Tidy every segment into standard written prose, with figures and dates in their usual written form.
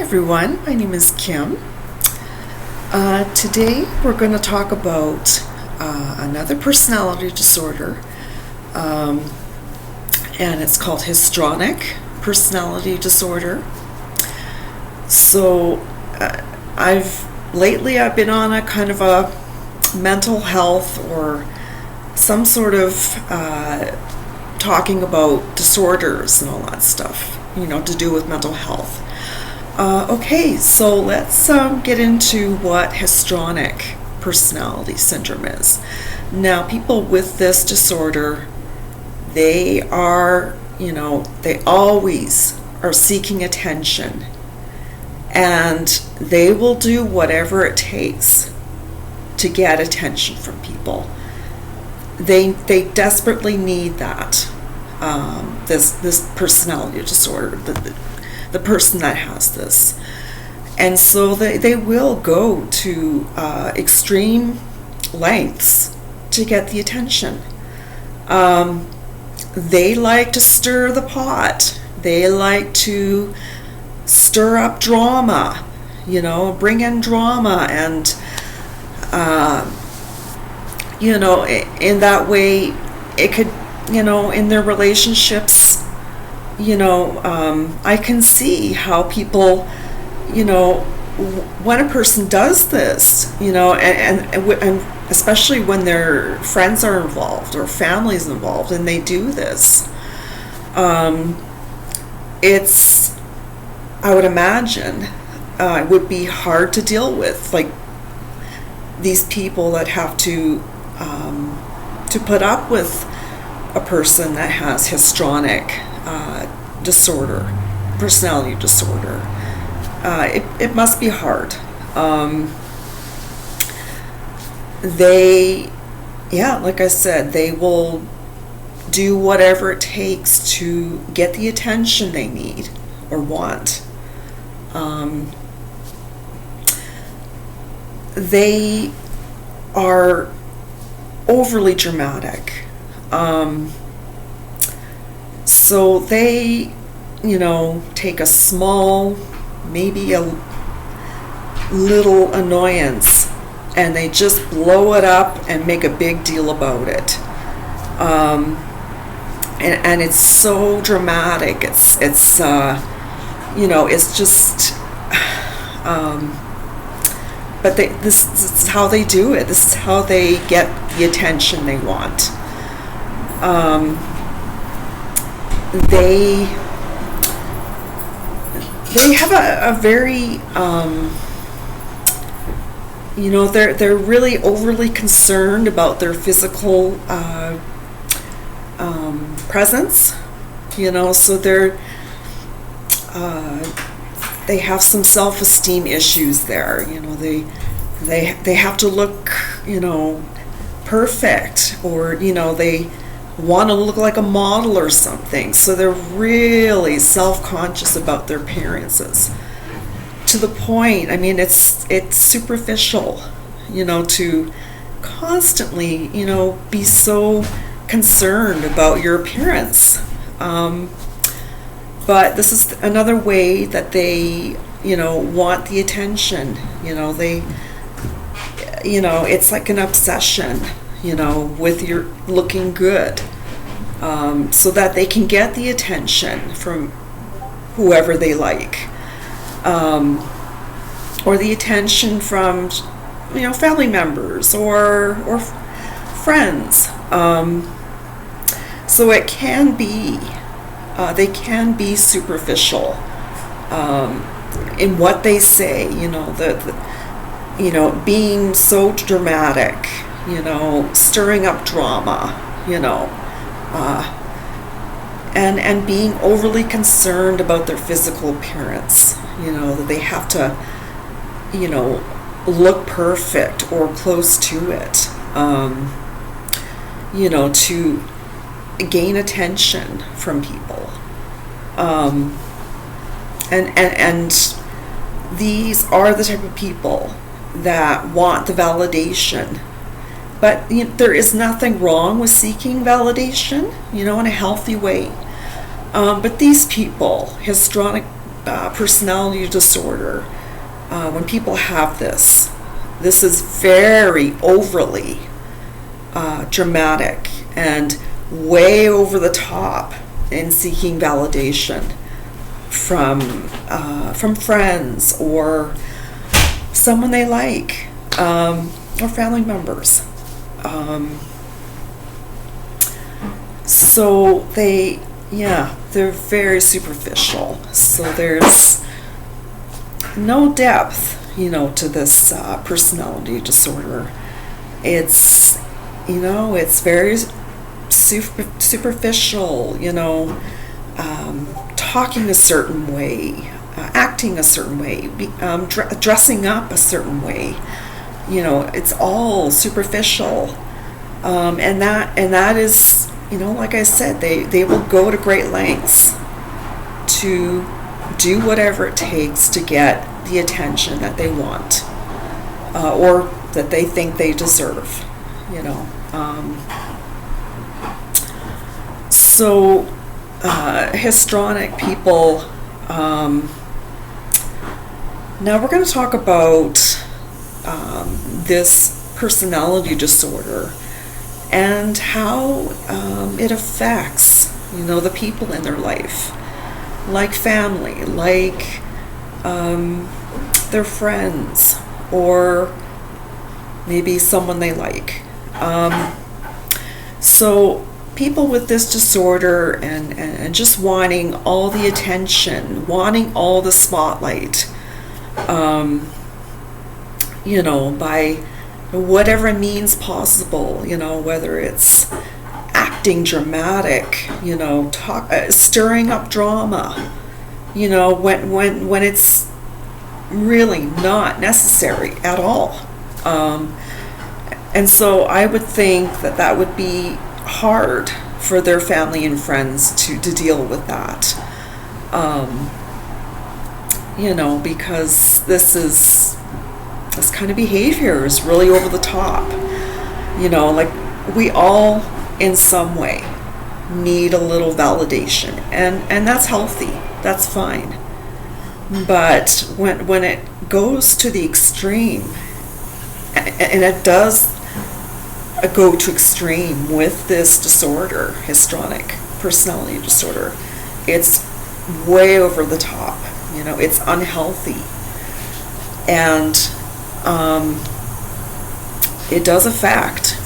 everyone, my name is Kim. Today we're going to talk about another personality disorder, and it's called histrionic personality disorder. So I've been on a kind of a mental health or some sort of talking about disorders and all that stuff, to do with mental health. Okay, so let's get into what histrionic personality syndrome is. Now, people with this disorder, they always are seeking attention, and they will do whatever it takes to get attention from people. They desperately need that, this personality disorder, the person that has this. And so they will go to extreme lengths to get the attention. They like to stir the pot. They like to stir up drama, bring in drama, and in that way it could, in their relationships, I can see how people, when a person does this, and especially when their friends are involved or families involved and they do this, I would imagine, it would be hard to deal with, like these people that have to put up with a person that has histrionic disorder, personality disorder. It must be hard. Like I said, they will do whatever it takes to get the attention they need or want. They are overly dramatic. So they, take a small, maybe a little annoyance, and they just blow it up and make a big deal about it. And it's so dramatic. It's just, but this is how they do it. This is how they get the attention they want. They have a very, they're really overly concerned about their physical presence, so they have some self-esteem issues there. They have to look, perfect, or, they want to look like a model or something. So they're really self-conscious about their appearances, to the point, it's superficial, to constantly, be so concerned about your appearance. But this is another way that they, want the attention. It's like an obsession, with your looking good, so that they can get the attention from whoever they like, or the attention from, family members or friends. So it can be, they can be superficial in what they say, being so dramatic, stirring up drama, and being overly concerned about their physical appearance, that they have to, look perfect or close to it, to gain attention from people. And these are the type of people that want the validation. But there is nothing wrong with seeking validation, in a healthy way. But these people, histrionic personality disorder, when people have this is very overly dramatic and way over the top in seeking validation from friends or someone they like, or family members. So they're very superficial. So there's no depth, to this personality disorder. It's, it's very superficial, talking a certain way, acting a certain way, dressing up a certain way. It's all superficial, and that is, like I said, they will go to great lengths to do whatever it takes to get the attention that they want, or that they think they deserve. So histrionic people. Now we're going to talk about this personality disorder and how it affects, the people in their life, like family, like their friends, or maybe someone they like. So people with this disorder and just wanting all the attention, wanting all the spotlight, by whatever means possible, whether it's acting dramatic, stirring up drama, when it's really not necessary at all. And so I would think that would be hard for their family and friends to deal with that. Because this kind of behavior is really over the top. Like we all in some way need a little validation, and that's healthy, that's fine. But when it goes to the extreme, and it does go to extreme with this disorder, histrionic personality disorder, it's way over the top. It's unhealthy, and it does affect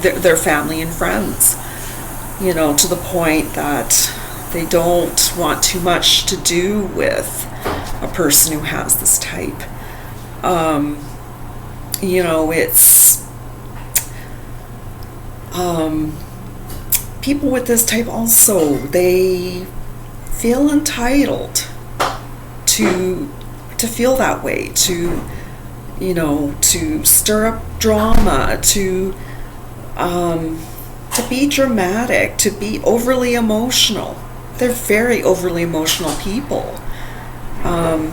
their family and friends, to the point that they don't want too much to do with a person who has this type. It's people with this type also, they feel entitled to feel that way, to stir up drama, to be dramatic, to be overly emotional. They're very overly emotional people. And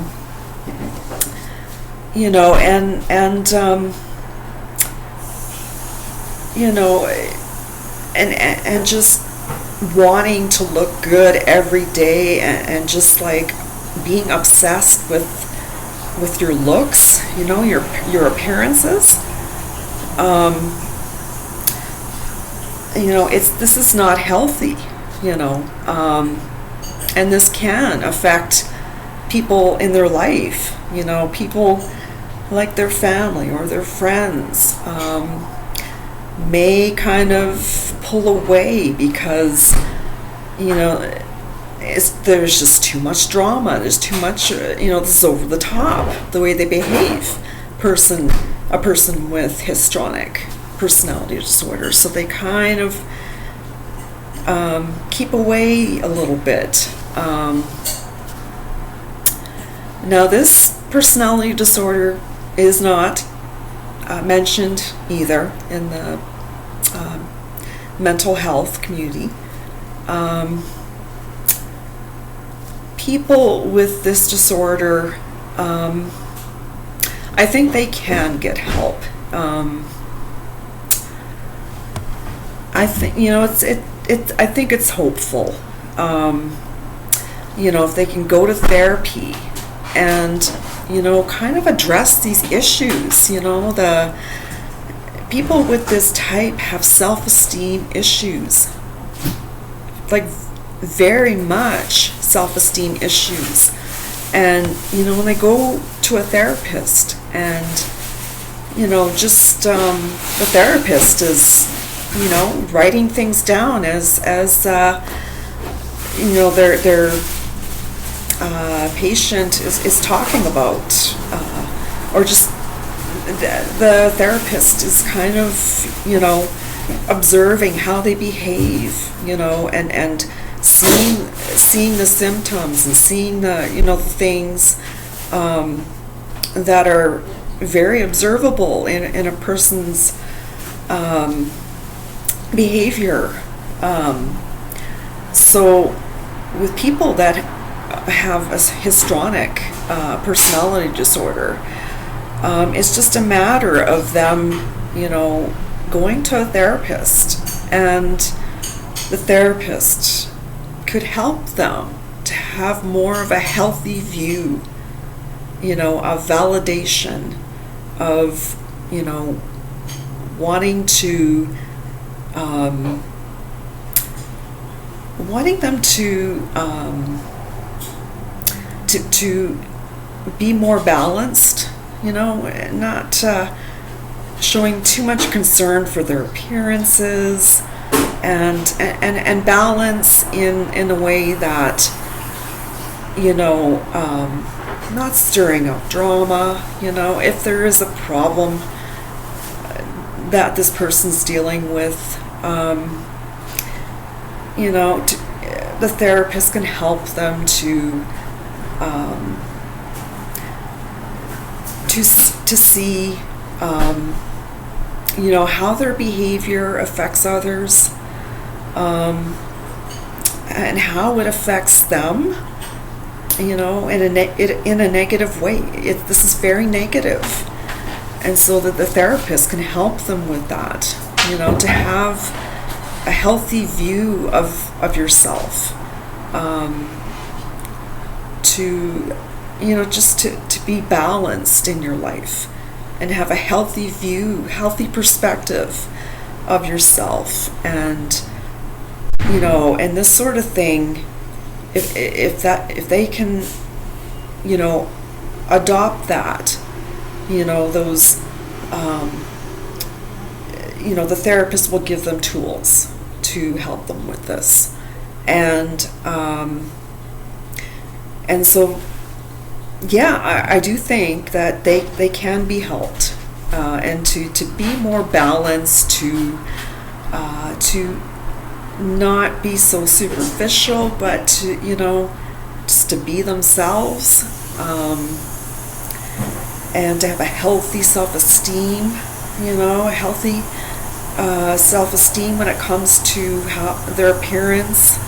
just wanting to look good every day, and just like being obsessed with your looks, your appearances. This is not healthy, and this can affect people in their life. People like their family or their friends may kind of pull away because there's just too much drama, there's too much this is over the top, the way they behave. A person with histrionic personality disorder, so they kind of keep away a little bit. Now this personality disorder is not mentioned either in the mental health community. People with this disorder, I think they can get help. I think I think it's hopeful. if they can go to therapy and, kind of address these issues. The people with this type have self-esteem issues, like very much self-esteem issues. And, when they go to a therapist and, the therapist is, writing things down as their patient is talking about, or just the therapist is kind of, observing how they behave, and seeing the symptoms and seeing the things that are very observable in a person's behavior. So with people that have a histrionic personality disorder, it's just a matter of them, going to a therapist, and the therapist could help them to have more of a healthy view, of validation, of, wanting them to be more balanced, not showing too much concern for their appearances, and balance in a way that, not stirring up drama. If there is a problem that this person's dealing with, the therapist can help them to see, how their behavior affects others, and how it affects them, in a negative way. This is very negative. And so that the therapist can help them with that, to have a healthy view of yourself, to, just to be balanced in your life and have a healthy view, healthy perspective of yourself. And, and this sort of thing, if they can, adopt that, those, the therapist will give them tools to help them with this. And so, yeah, I do think that they can be helped, and to be more balanced, to not be so superficial, but to, just to be themselves, and to have a healthy self-esteem, a healthy self-esteem when it comes to their appearance,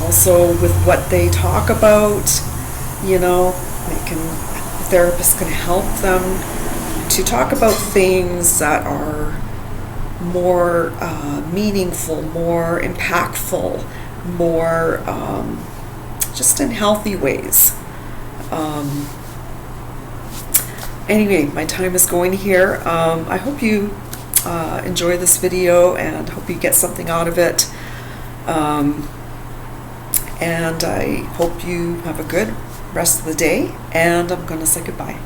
also with what they talk about. The therapist can help them to talk about things that are more meaningful, more impactful, more just in healthy ways. Anyway, my time is going here. I hope you enjoy this video and hope you get something out of it. And I hope you have a good rest of the day, and I'm going to say goodbye.